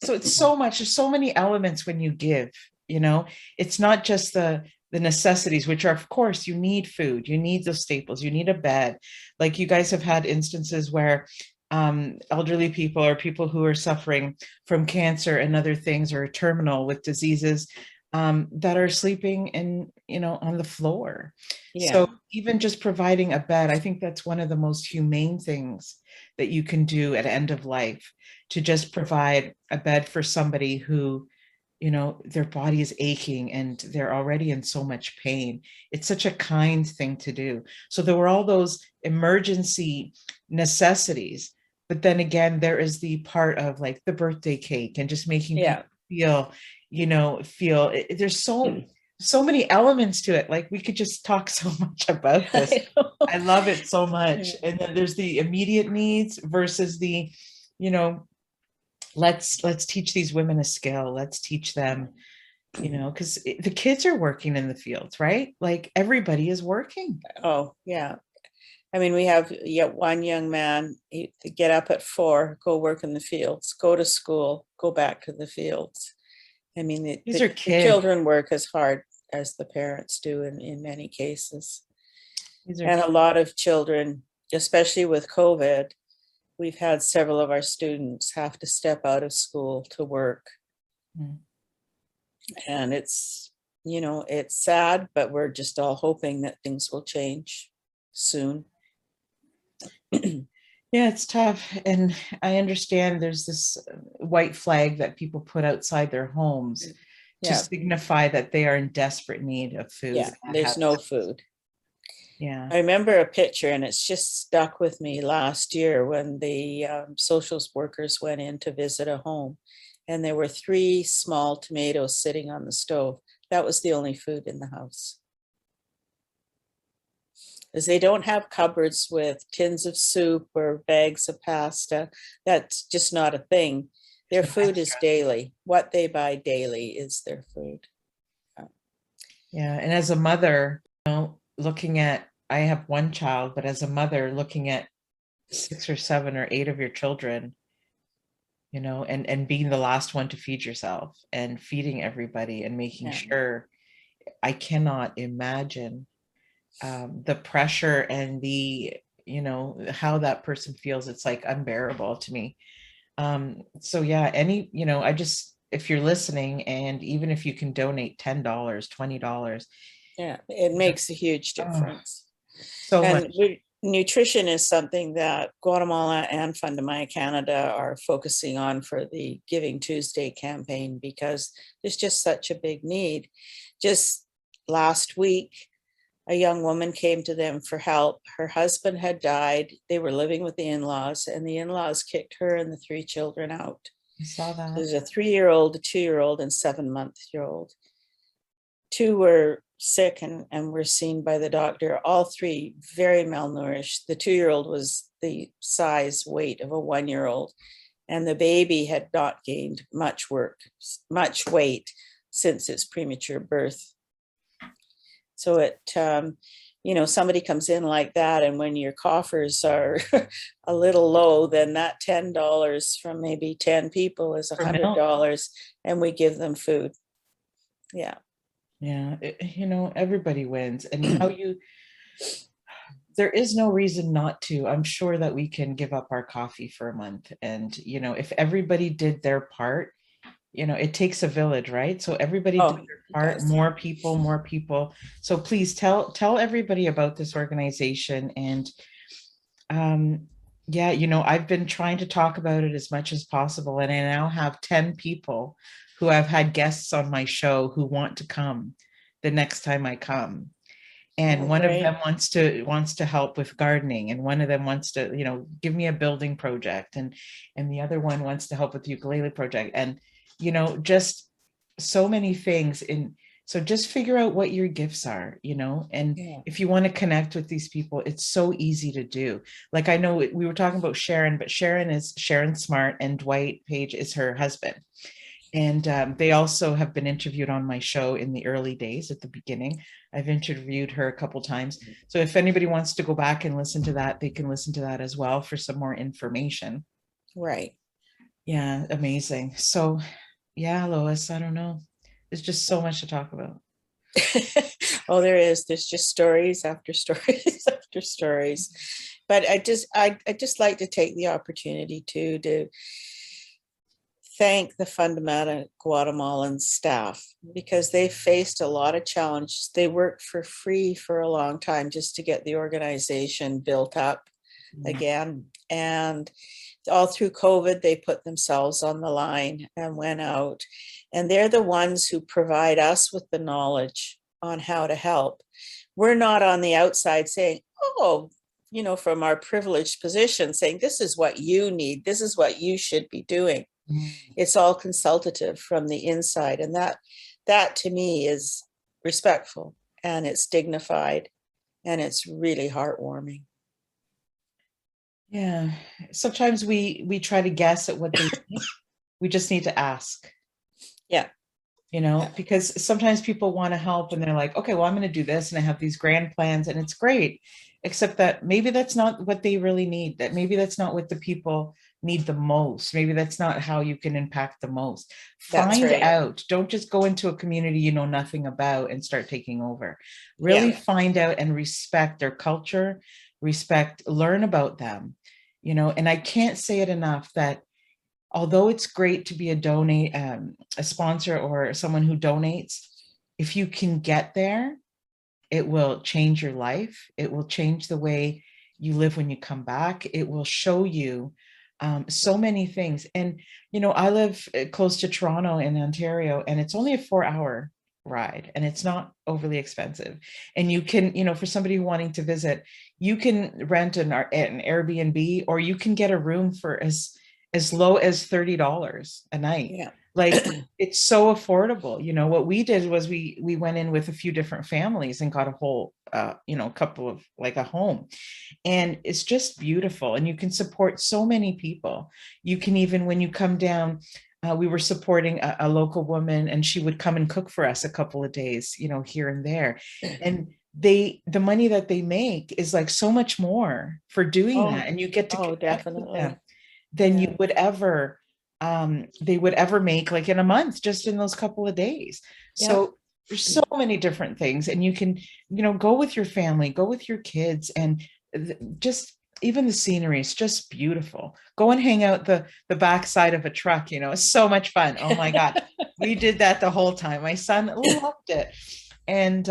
so it's so much, there's so many elements when you give. It's not just the necessities, which are of course you need food, you need those staples, you need a bed. Like you guys have had instances where elderly people or people who are suffering from cancer and other things or terminal with diseases that are sleeping on the floor. Yeah. So even just providing a bed, I think that's one of the most humane things that you can do at end of life, to just provide a bed for somebody who their body is aching and they're already in so much pain. It's such a kind thing to do. So there were all those emergency necessities, but then again there is the part of like the birthday cake and just making Yeah. people feel there's so many elements to it. Like we could just talk so much about this. I know. I love it so much. Yeah. And then there's the immediate needs versus the you know let's teach these women a skill. Let's teach them, because the kids are working in the fields, right? Like everybody is working. Oh yeah. I mean, we have one young man, he to get up at 4, go work in the fields, go to school, go back to the fields. I mean, These the are the kids. children work as hard as the parents do in many cases. These are And a kids. lot of children, especially with COVID, we've had several of our students have to step out of school to work. Mm. And it's sad, but we're just all hoping that things will change soon. Yeah, it's tough. And I understand there's this white flag that people put outside their homes to Yeah. signify that they are in desperate need of food. Yeah. There's no food. Yeah. I remember a picture, and it's just stuck with me last year when the social workers went in to visit a home, and there were 3 small tomatoes sitting on the stove. That was the only food in the house. Because they don't have cupboards with tins of soup or bags of pasta. That's just not a thing. Their food is daily. What they buy daily is their food. Yeah. And as a mother, looking at, I have one child, but as a mother looking at 6 or 7 or 8 of your children, and being the last one to feed yourself and feeding everybody and making Yeah. sure, I cannot imagine the pressure and the, how that person feels, it's like unbearable to me. So yeah, I just, if you're listening, and even if you can donate $10, $20, Yeah, it makes a huge oh, difference. so much. And nutrition is something that Guatemala and FundaMaya Canada are focusing on for the Giving Tuesday campaign, because there's just such a big need. Just last week, a young woman came to them for help. Her husband had died. They were living with the in-laws, and the in-laws kicked her and the three children out. I saw that. There's a 3-year-old, a 2-year-old, and 7-month-old. Two were sick and were seen by the doctor. All three very malnourished. The 2-year-old was the size weight of a 1-year-old, and the baby had not gained much weight since its premature birth. So somebody comes in like that, and when your coffers are a little low, then that $10 from maybe 10 people is For milk. $100, and we give them food. Yeah. Yeah, everybody wins. And there is no reason not to. I'm sure that we can give up our coffee for a month. And, if everybody did their part, it takes a village, right? So everybody did Oh, their it part, does. more people, more people. So please tell everybody about this organization. And yeah, I've been trying to talk about it as much as possible. And I now have 10 people who I've had guests on my show who want to come the next time I come. And Oh, one of them great. wants to help with gardening, and one of them wants to, give me a building project, and the other one wants to help with the ukulele project, and just so many things. In So just figure out what your gifts are, and Yeah. if you want to connect with these people, it's so easy to do. Like, I know we were talking about Sharon, but Sharon is Sharon Smart, and Dwight Page is her husband. And they also have been interviewed on my show in the early days at the beginning. I've interviewed her a couple times. So if anybody wants to go back and listen to that, they can listen to that as well for some more information. Right. Yeah, amazing. So yeah, Lois, I don't know. There's just so much to talk about. Oh, there is. There's just stories after stories after stories. But I just like to take the opportunity to thank the FundaMaya Guatemalan staff, because they faced a lot of challenges. They worked for free for a long time just to get the organization built up Yeah. again. And all through COVID, they put themselves on the line and went out. And they're the ones who provide us with the knowledge on how to help. We're not on the outside saying, oh, from our privileged position, saying, this is what you need, this is what you should be doing. Mm. It's all consultative from the inside. And that to me is respectful, and it's dignified, and it's really heartwarming. Yeah. Sometimes we try to guess at what they need. We just need to ask. Yeah. Yeah. Because sometimes people want to help and they're like, okay, well, I'm going to do this, and I have these grand plans, and it's great, except that maybe that's not what they really need, that maybe that's not what the people need the most. Maybe that's not how you can impact the most. That's Find right. out. Don't just go into a community you know nothing about and start taking over. Really Yeah. find out and respect their culture, learn about them, and I can't say it enough that although it's great to be a sponsor or someone who donates, if you can get there, it will change your life. It will change the way you live when you come back. It will show you so many things. And, I live close to Toronto in Ontario, and it's only a 4-hour ride, and it's not overly expensive. And you can, for somebody wanting to visit, you can rent an Airbnb, or you can get a room for as low as $30 a night. Yeah. Like, it's so affordable. What we did was we went in with a few different families and got a whole couple of, like, a home, and it's just beautiful, and you can support so many people. You can, even when you come down, we were supporting a local woman, and she would come and cook for us a couple of days, here and there. And the money that they make is like so much more for doing Oh, that, and you get to oh, connect with them definitely. than you Yeah. would ever they would ever make, like, in a month, just in those couple of days. Yep. So there's so many different things, and you can, go with your family, go with your kids, and just even the scenery is just beautiful. Go and hang out the backside of a truck, it's so much fun. Oh my God. We did that the whole time. My son loved it. And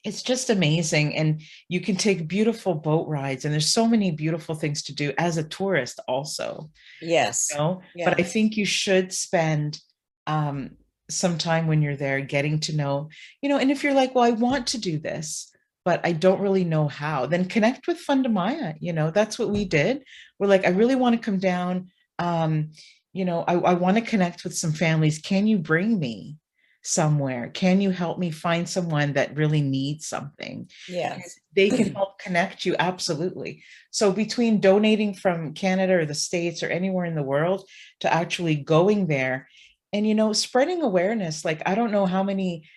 it's just amazing. And you can take beautiful boat rides, and there's so many beautiful things to do as a tourist also. Yes. But I Yes. think you should spend um, some time when you're there getting to know, and if you're like, well, I want to do this, but I don't really know how, then connect with FundaMaya. That's what we did. We're like, I really want to come down. Um, I want to connect with some families. Can you bring me somewhere? Can you help me find someone that really needs something? Yes. They can help connect you. Absolutely. So between donating from Canada or the States or anywhere in the world to actually going there and, spreading awareness, like I don't know how many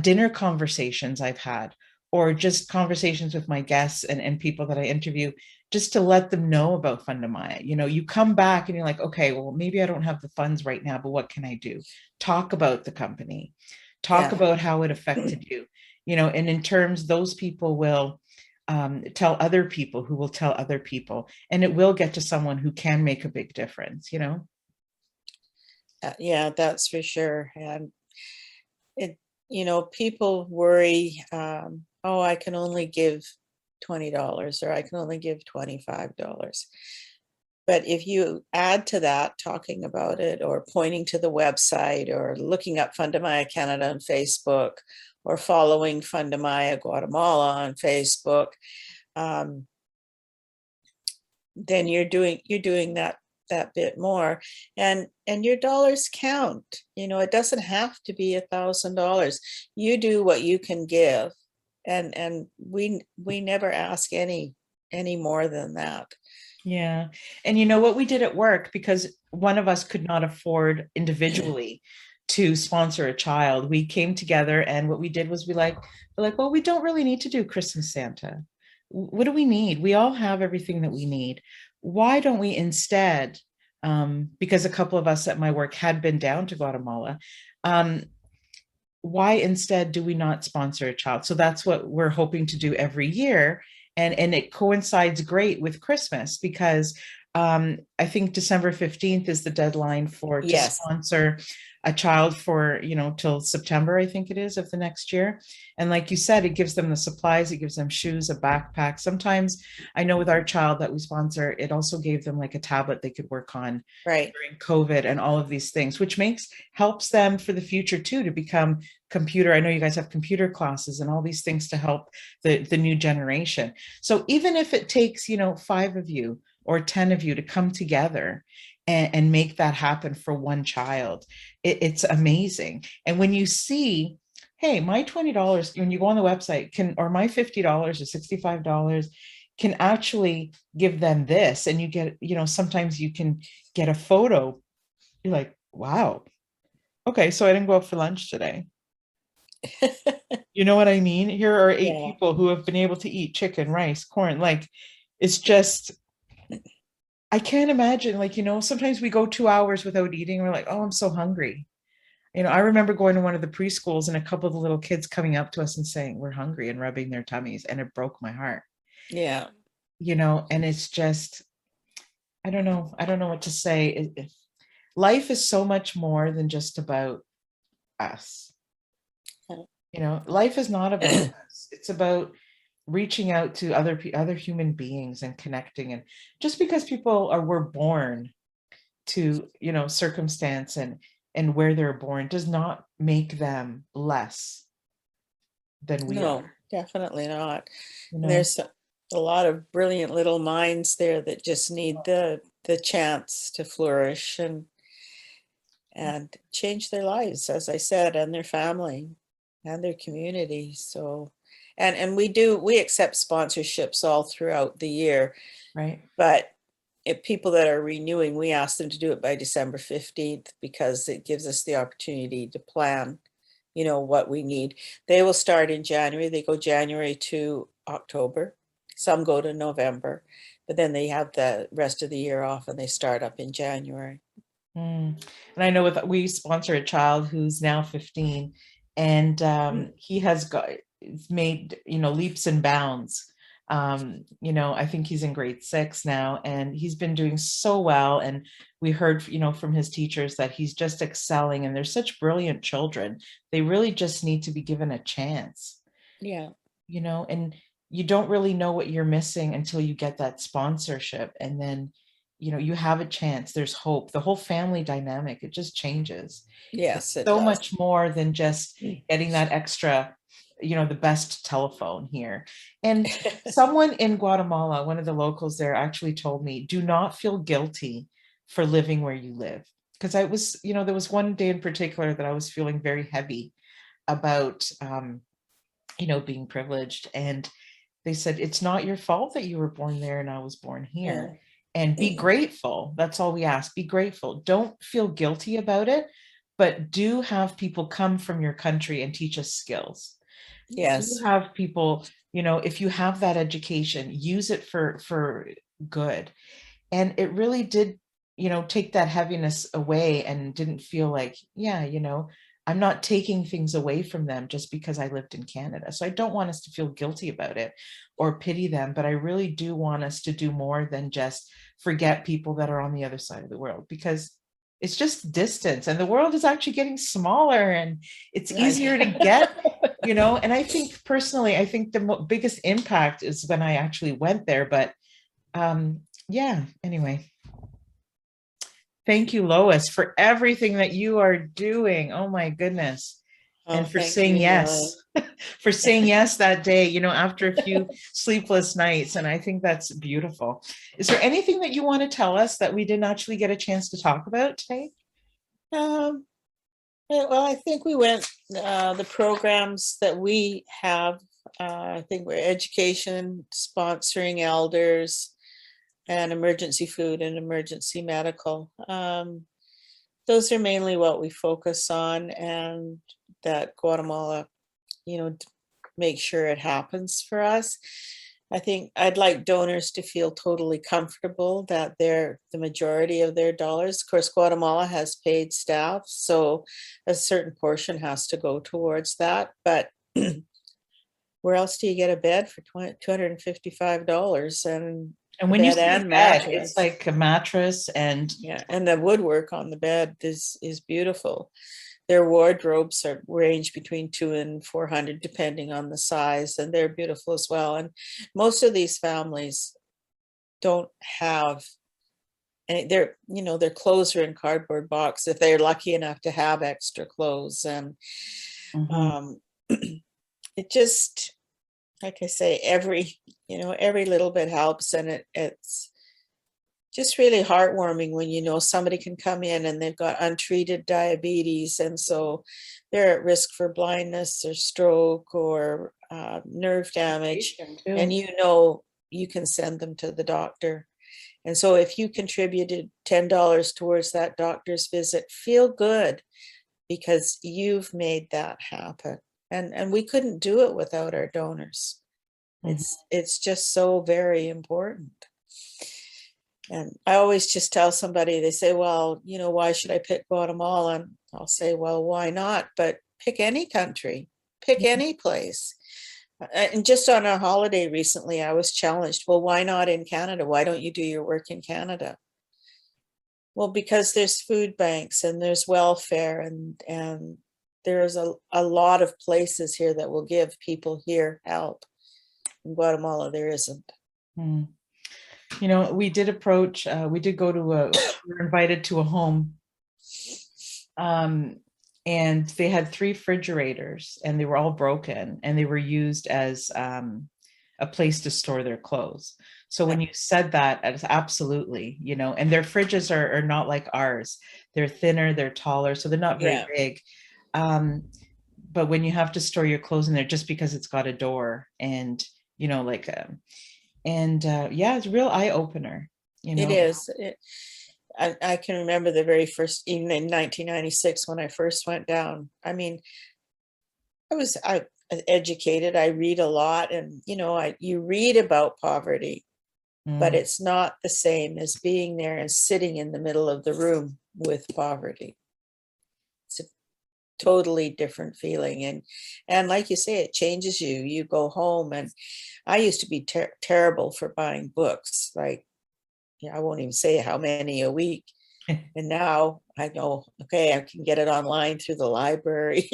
dinner conversations I've had, or just conversations with my guests and people that I interview, just to let them know about FundaMaya. You come back and you're like, okay, well, maybe I don't have the funds right now, but what can I do? Talk about the company, talk Yeah. about how it affected you, and in terms, those people will tell other people who will tell other people, and it will get to someone who can make a big difference. Yeah, that's for sure. And it, people worry, oh, I can only give $20 or I can only give $25. But if you add to that, talking about it or pointing to the website or looking up FundaMaya Canada on Facebook or following FundaMaya Guatemala on Facebook, um, then you're doing that bit more, and your dollars count. It doesn't have to be $1,000. You do what you can give, and we never ask any more than that. Yeah. And you know what we did at work, because one of us could not afford individually to sponsor a child, we came together, and what we did was we're like, well, we don't really need to do Christmas Santa. What do we need? We all have everything that we need. Why don't we instead, because a couple of us at my work had been down to Guatemala, um, why instead do we not sponsor a child? So that's what we're hoping to do every year. And it coincides great with Christmas, because I think December 15th is the deadline to Yes. sponsor a child for, till September, I think it is, of the next year. And like you said, it gives them the supplies, it gives them shoes, a backpack. Sometimes I know with our child that we sponsor, it also gave them like a tablet they could work on Right. during COVID and all of these things, which helps them for the future too, to become computer. I know you guys have computer classes and all these things to help the new generation. So even if it takes, 5 of you or 10 of you to come together and make that happen for one child, it's amazing. And when you see, hey, my $20, when you go on the website, or my $50 or $65 can actually give them this, and you get, sometimes you can get a photo. You're like, wow, okay, so I didn't go out for lunch today. You know what I mean? Here are 8 Yeah. people who have been able to eat chicken, rice, corn. Like, it's just, I can't imagine. Like, sometimes we go 2 hours without eating. We're like, oh, I'm so hungry. I remember going to one of the preschools and a couple of the little kids coming up to us and saying, we're hungry, and rubbing their tummies. And it broke my heart, Yeah. and it's just, I don't know. I don't know what to say. Life is so much more than just about us. Life is not about us. It's about reaching out to other human beings and connecting. And just because people were born to, circumstance and where they're born, does not make them less than we No, are. definitely not. You And know, there's a lot of brilliant little minds there that just need the chance to flourish and change their lives, as I said, and their family and their community. So, and we accept sponsorships all throughout the year, right? but if people that are renewing, we ask them to do it by December 15th, because it gives us the opportunity to plan, what we need. They will start in January. They go January to October. Some go to November, but then they have the rest of the year off and they start up in January. Mm. And I know we sponsor a child who's now 15, and Mm. he has made, leaps and bounds. I think he's in grade 6 now, and he's been doing so well. And we heard, from his teachers that he's just excelling, and they're such brilliant children. They really just need to be given a chance, Yeah. and you don't really know what you're missing until you get that sponsorship. And then, you have a chance. There's hope. The whole family dynamic, it just changes. Yes, It's it so does. much more than just Mm. getting that extra, the best telephone here. And someone in Guatemala, one of the locals there, actually told me, do not feel guilty for living where you live. Because there was one day in particular that I was feeling very heavy about, being privileged. And they said, it's not your fault that you were born there and I was born Yeah. here. And be grateful. That's all we ask. Be grateful. Don't feel guilty about it, but do have people come from your country and teach us skills. Do Yes. have people, if you have that education, use it for good. And it really did, take that heaviness away, and didn't feel like, yeah, I'm not taking things away from them just because I lived in Canada. So I don't want us to feel guilty about it or pity them, but I really do want us to do more than just forget people that are on the other side of the world, because it's just distance, and the world is actually getting smaller, and it's Right. easier to get, and I think personally, I think the biggest impact is when I actually went there. But yeah, anyway. Thank you, Lois, for everything that you are doing. Oh my goodness. Oh, And for thank saying you, yes, Millie. for saying yes that day, after a few sleepless nights. And I think that's beautiful. Is there anything that you want to tell us that we didn't actually get a chance to talk about today? Well, I think we went the programs that we have. I think we're education, sponsoring elders, and emergency food and emergency medical. Those are mainly what we focus on, and that Guatemala, make sure it happens for us. I think I'd like donors to feel totally comfortable that they're the majority of their dollars. Of course, Guatemala has paid staff, so a certain portion has to go towards that. But where else do you get a bed for $255 and And a when you bed say and bed, it's mattress? like a mattress and Yeah, and the woodwork on the bed is beautiful. Their wardrobes range between 200 and 400, depending on the size, and they're beautiful as well. And most of these families don't have, and their clothes are in cardboard box if they're lucky enough to have extra clothes. And Mhm. um, it just, like I say, every little bit helps, and it's just really heartwarming when somebody can come in and they've got untreated diabetes, and so they're at risk for blindness or stroke or nerve damage, and too. you can send them to the doctor. And so if you contributed $10 towards that doctor's visit, feel good because you've made that happen. And we couldn't do it without our donors. Mhm. It's just so very important. And I always just tell somebody, they say, well, why should I pick Guatemala? And I'll say, well, why not? But pick any country, pick any place. And just on a holiday recently, I was challenged, well, why not in Canada? Why don't you do your work in Canada? Well, because there's food banks and there's welfare, and there's a lot of places here that will give people here help. In Guatemala, there isn't. Mm. We did we did go to we were invited to a home, um, and they had 3 refrigerators, and they were all broken, and they were used as a place to store their clothes. So when you said that, it's absolutely, and their fridges are not like ours. They're thinner, they're taller, so they're not very Yeah. big. Um, but when you have to store your clothes in there, just because it's got a door, and like yeah, it's a real eye opener. It is. I can remember the very first, even in 1996, when I first went down. I mean, I educated. I read a lot, and you read about poverty, but Mm. it's not the same as being there and sitting in the middle of the room with poverty. It's totally different feeling. And like you say, it changes you. You go home, and I used to be terrible for buying books. Like, yeah, I won't even say how many a week. And now I know, okay, I can get it online through the library.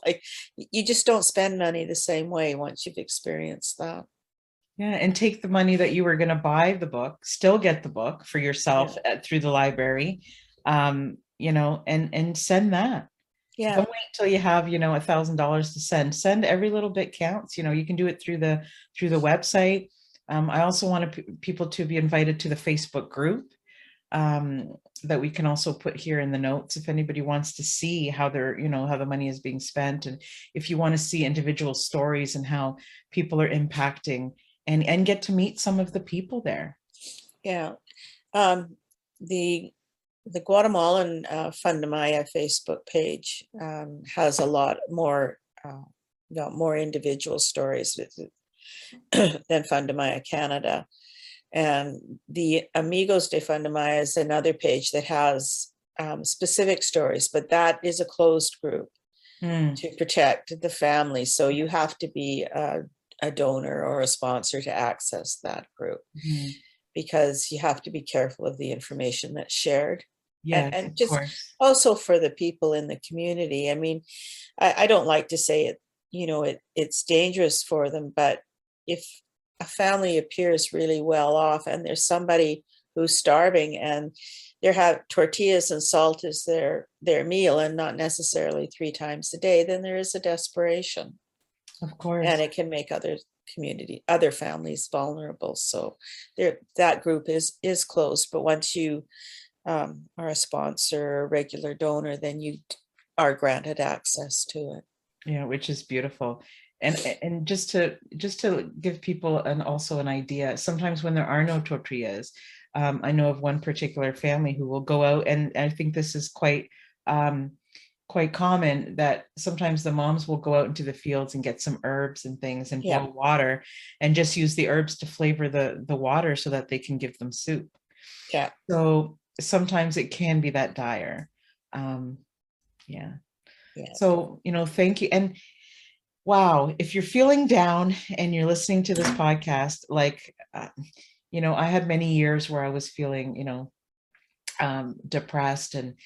Like, you just don't spend money the same way once you've experienced that. Yeah, and take the money that you were going to buy the book, still get the book for yourself Yeah. through the library, and send that. Yeah. Don't wait till you have, $1,000 to send. Send every little bit counts. You can do it through the website. I also want people to be invited to the Facebook group um, that we can also put here in the notes if anybody wants to see how how the money is being spent, and if you want to see individual stories and how people are impacting and get to meet some of the people there. Yeah. The the Guatemalan FundaMaya Facebook page has a lot more, more individual stories than FundaMaya Canada. And the Amigos de FundaMaya is another page that has specific stories, but that is a closed group to protect the family. So you have to be a donor or a sponsor to access that group, because you have to be careful of the information that's shared. Yes, And of just course. also for the people in the community. I mean, I don't like to say it, it's dangerous for them, but if a family appears really well off and there's somebody who's starving and they have tortillas and salt as their meal and not necessarily 3 times a day, then there is a desperation, Of course. and it can make other families vulnerable. So that group is closed, but once you are a sponsor or a regular donor, then you are granted access to it. Yeah, which is beautiful. And just to give people also an idea, sometimes when there are no tortillas, I know of one particular family who will go out, and I think this is quite common, that sometimes the moms will go out into the fields and get some herbs and things and Yeah. boil water and just use the herbs to flavor the water so that they can give them soup. Yeah. So sometimes it can be that dire. Yeah. Yeah. So, thank you. And wow, if you're feeling down and you're listening to this podcast, like, I had many years where I was feeling, depressed, and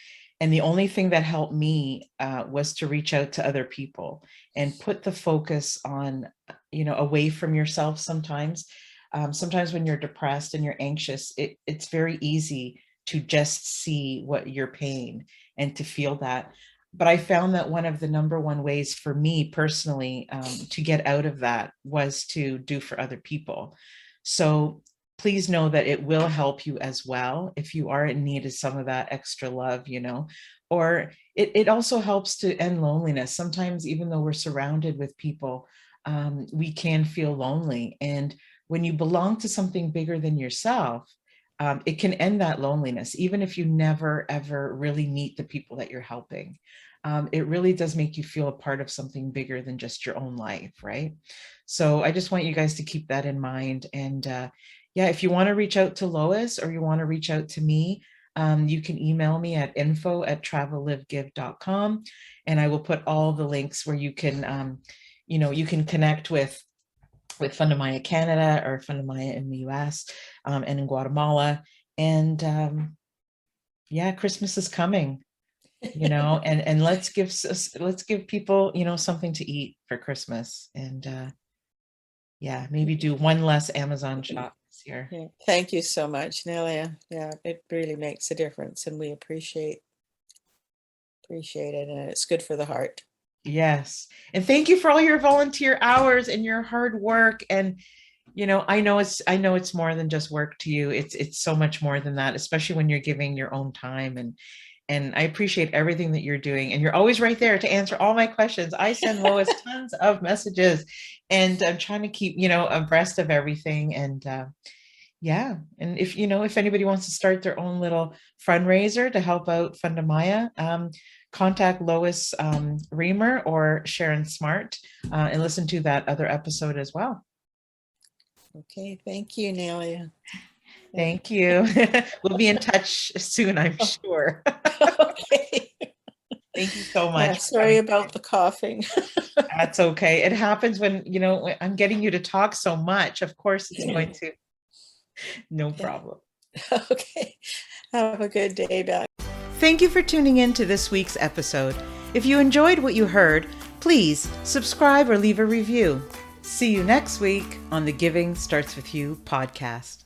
the only thing that helped me was to reach out to other people and put the focus on, away from yourself. Sometimes when you're depressed and you're anxious, it's very easy to just see what your pain and to feel that. But I found that one of the number one ways for me personally to get out of that was to do for other people. So please know that it will help you as well if you are in need of some of that extra love, or it also helps to end loneliness. Sometimes, even though we're surrounded with people, we can feel lonely. And when you belong to something bigger than yourself, it can end that loneliness, even if you never, ever really meet the people that you're helping. It really does make you feel a part of something bigger than just your own life, right? So I just want you guys to keep that in mind. And yeah, if you want to reach out to Lois or you want to reach out to me, you can email me at info@travellivegive.com, and I will put all the links where you can, you can connect with FundaMaya Canada or FundaMaya in the US and in Guatemala. And yeah, Christmas is coming, and let's give people, something to eat for Christmas. And yeah, maybe do one less Amazon shop this year. Yeah. Thank you so much, Nelia. Yeah, it really makes a difference, and we appreciate it, and it's good for the heart. Yes. And thank you for all your volunteer hours and your hard work. And I know it's more than just work to you. It's so much more than that, especially when you're giving your own time. And I appreciate everything that you're doing. And you're always right there to answer all my questions. I send Lois tons of messages, and I'm trying to keep, abreast of everything. And yeah. And if anybody wants to start their own little fundraiser to help out FundaMaya, contact Lois Reimer or Sharon Smart and listen to that other episode as well. Okay, thank you, Nelia. Thank you. We'll be in touch soon, I'm sure. Okay. Thank you so Yeah, much. sorry about the coughing. That's okay. It happens when, when I'm getting you to talk so much. Of course, it's going to, no Yeah. problem. Okay. Have a good day, Doc. Thank you for tuning in to this week's episode. If you enjoyed what you heard, please subscribe or leave a review. See you next week on the Giving Starts With You podcast.